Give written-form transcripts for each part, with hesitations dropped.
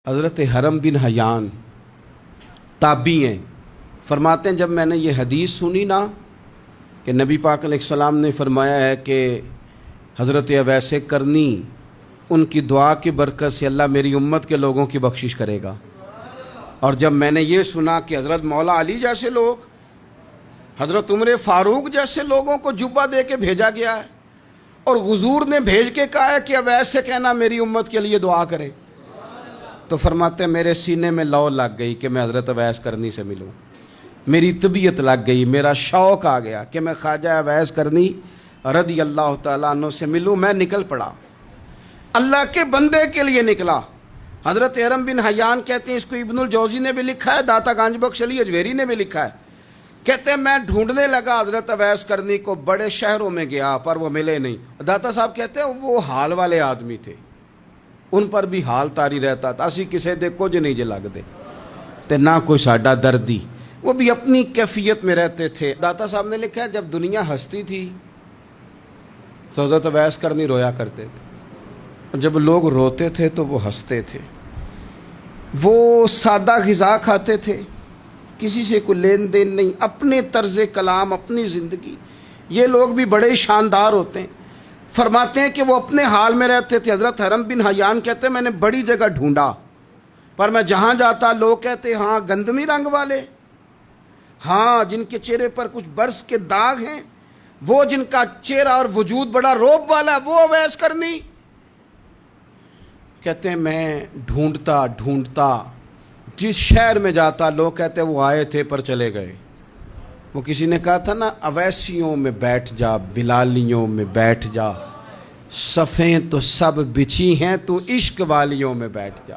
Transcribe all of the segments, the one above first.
حضرت حرم بن حیان تابعی ہیں، فرماتے ہیں جب میں نے یہ حدیث سنی نا کہ نبی پاک علیہ السلام نے فرمایا ہے کہ حضرت اویس کرنی ان کی دعا کی برکت سے اللہ میری امت کے لوگوں کی بخشش کرے گا، اور جب میں نے یہ سنا کہ حضرت مولا علی جیسے لوگ، حضرت عمر فاروق جیسے لوگوں کو جبہ دے کے بھیجا گیا ہے، اور حضور نے بھیج کے کہا ہے کہ اویس سے کہنا میری امت کے لیے دعا کرے، تو فرماتے ہیں میرے سینے میں لو لگ گئی کہ میں حضرت اویس کرنی سے ملوں، میری طبیعت لگ گئی، میرا شوق آ گیا کہ میں خواجہ اویس کرنی رضی اللہ تعالیٰ عنہ سے ملوں۔ میں نکل پڑا، اللہ کے بندے کے لیے نکلا۔ حضرت حرم بن حیان کہتے ہیں، اس کو ابن الجوزی نے بھی لکھا ہے، داتا گنج بخش علی اجویری نے بھی لکھا ہے، کہتے ہیں میں ڈھونڈنے لگا حضرت اویس کرنی کو، بڑے شہروں میں گیا پر وہ ملے نہیں۔ داتا صاحب کہتے ہیں وہ حال والے آدمی تھے، ان پر بھی حال تاری رہتا تھا، اسی کسے دے کچھ نہیں جے لگ دے تے نہ کوئی ساڈا دردی، وہ بھی اپنی کیفیت میں رہتے تھے۔ داتا صاحب نے لکھا ہے جب دنیا ہستی تھی تو حضرت اویس کرنی رویا کرتے تھے، اور جب لوگ روتے تھے تو وہ ہنستے تھے۔ وہ سادہ غذا کھاتے تھے، کسی سے کوئی لین دین نہیں، اپنے طرز کلام، اپنی زندگی۔ یہ لوگ بھی بڑے شاندار ہوتے ہیں، فرماتے ہیں کہ وہ اپنے حال میں رہتے تھے۔ حضرت حرم بن حیان کہتے ہیں میں نے بڑی جگہ ڈھونڈا، پر میں جہاں جاتا لوگ کہتے ہاں گندمی رنگ والے، ہاں جن کے چہرے پر کچھ برس کے داغ ہیں، وہ جن کا چہرہ اور وجود بڑا روب والا، وہ اویس کرنی۔ کہتے ہیں میں ڈھونڈتا جس شہر میں جاتا لوگ کہتے وہ آئے تھے پر چلے گئے۔ وہ کسی نے کہا تھا نا، اویسیوں میں بیٹھ جا بلالیوں میں بیٹھ جا، صفیں تو سب بچھی ہیں تو عشق والیوں میں بیٹھ جا۔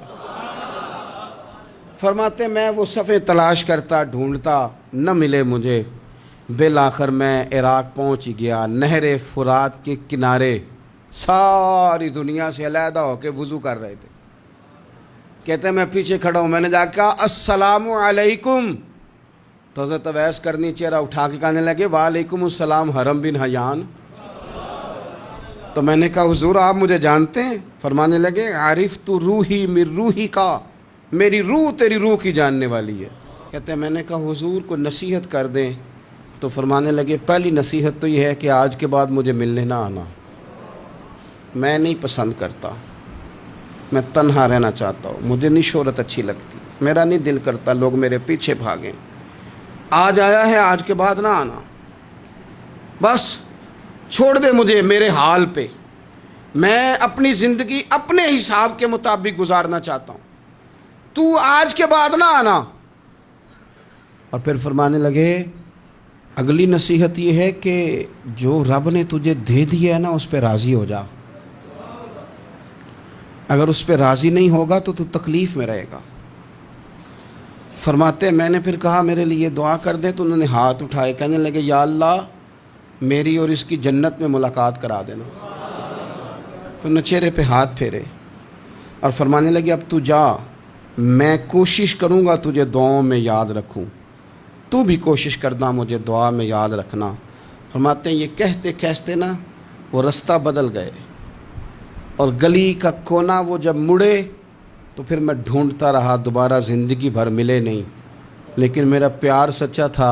فرماتے میں وہ صفیں تلاش کرتا ڈھونڈتا، نہ ملے مجھے، بالآخر میں عراق پہنچ گیا۔ نہر فرات کے کنارے ساری دنیا سے علیحدہ ہو کے وضو کر رہے تھے۔ کہتے ہیں میں پیچھے کھڑا ہوں، میں نے جا کے کہا السلام علیکم، تو حضرت اویس کرنی چہرہ اٹھا کے کہنے لگے وعلیکم السلام حرم بن حیان۔ تو میں نے کہا حضور آپ مجھے جانتے ہیں؟ فرمانے لگے عارف تو روحی من روحی کا، میری روح تیری روح کی جاننے والی ہے۔ کہتے ہیں میں نے کہا حضور کو نصیحت کر دیں، تو فرمانے لگے پہلی نصیحت تو یہ ہے کہ آج کے بعد مجھے ملنے نہ آنا، میں نہیں پسند کرتا، میں تنہا رہنا چاہتا ہوں، مجھے نہیں شہرت اچھی لگتی، میرا نہیں دل کرتا لوگ میرے پیچھے بھاگیں، آج آیا ہے آج کے بعد نہ آنا، بس چھوڑ دے مجھے میرے حال پہ، میں اپنی زندگی اپنے حساب کے مطابق گزارنا چاہتا ہوں، تو آج کے بعد نہ آنا۔ اور پھر فرمانے لگے اگلی نصیحت یہ ہے کہ جو رب نے تجھے دے دیا ہے نا اس پہ راضی ہو جا، اگر اس پہ راضی نہیں ہوگا تو تکلیف میں رہے گا۔ فرماتے ہیں میں نے پھر کہا میرے لیے دعا کر دیں، تو انہوں نے ہاتھ اٹھائے، کہنے لگے یا اللہ میری اور اس کی جنت میں ملاقات کرا دینا۔ تو انہوں نے چہرے پہ ہاتھ پھیرے اور فرمانے لگے اب تو جا، میں کوشش کروں گا تجھے دعاؤں میں یاد رکھوں، تو بھی کوشش کرنا مجھے دعا میں یاد رکھنا۔ فرماتے ہیں یہ کہتے کہتے نا وہ رستہ بدل گئے، اور گلی کا کونا وہ جب مڑے تو پھر میں ڈھونڈتا رہا، دوبارہ زندگی بھر ملے نہیں، لیکن میرا پیار سچا تھا،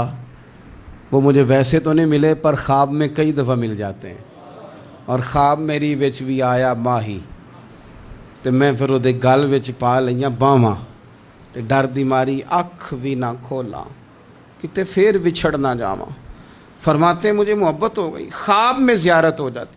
وہ مجھے ویسے تو نہیں ملے پر خواب میں کئی دفعہ مل جاتے ہیں، اور خواب میری وچ بھی آیا ماہی، تو میں پھر وہ گل وچ پا لئیاں باواں، تے ڈر دی ماری اکھ بھی نہ کھولا کتے پھر وچھڑ نہ جاواں۔ فرماتے مجھے محبت ہو گئی، خواب میں زیارت ہو جاتی۔